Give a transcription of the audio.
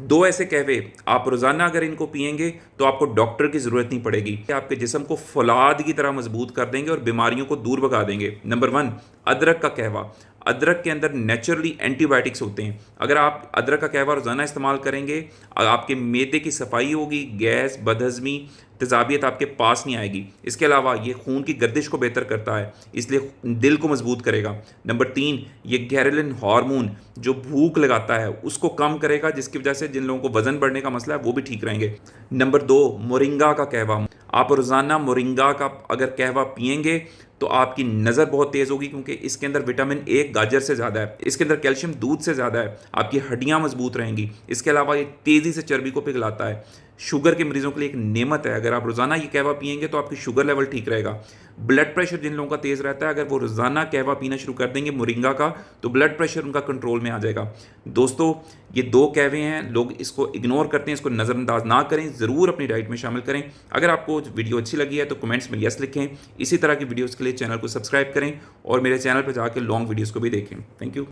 दो ऐसे कहवे आप रोज़ाना अगर इनको पिएंगे तो आपको डॉक्टर की ज़रूरत नहीं पड़ेगी। ये आपके जिस्म को फौलाद की तरह मजबूत कर देंगे और बीमारियों को दूर भगा देंगे। नंबर वन, अदरक का कहवा। अदरक के अंदर नेचुरली एंटीबायोटिक्स होते हैं। अगर आप अदरक का कहवा रोज़ाना इस्तेमाल करेंगे, आपके मैदे की सफाई होगी, गैस, बदहज़मी, तेज़ाबियत आपके पास नहीं आएगी। इसके अलावा ये खून की गर्दिश को बेहतर करता है, इसलिए दिल को मजबूत करेगा। नंबर तीन, ये गैरेलिन हार्मोन जो भूख लगाता है उसको कम करेगा, जिसकी वजह से जिन लोगों को वजन बढ़ने का मसला है वो भी ठीक रहेंगे। नंबर दो, मोरिंगा का कहवा। आप रोज़ाना मोरिंगा का अगर कहवा पिएंगे तो आपकी नज़र बहुत तेज़ होगी, क्योंकि इसके अंदर विटामिन ए गाजर से ज़्यादा है, इसके अंदर कैल्शियम दूध से ज़्यादा है, आपकी हड्डियाँ मजबूत रहेंगी। इसके अलावा ये तेज़ी से चर्बी को पिघलाता है। शुगर के मरीजों के लिए एक नेमत है, अगर आप रोज़ाना ये कहवा पिएंगे तो आपकी शुगर लेवल ठीक रहेगा। ब्लड प्रेशर जिन लोगों का तेज़ रहता है, अगर वो रोज़ाना कहवा पीना शुरू कर देंगे मोरिंगा का, तो ब्लड प्रेशर उनका कंट्रोल में आ जाएगा। दोस्तों, ये दो कहवे हैं, लोग इसको इग्नोर करते हैं, इसको नज़रअंदाज ना करें, ज़रूर अपनी डाइट में शामिल करें। अगर आपको वीडियो अच्छी लगी है तो कमेंट्स में यस लिखें। इसी तरह की वीडियोज़ के लिए चैनल को सब्सक्राइब करें और मेरे चैनल पर जाकर लॉन्ग वीडियोज़ को भी देखें। Thank you.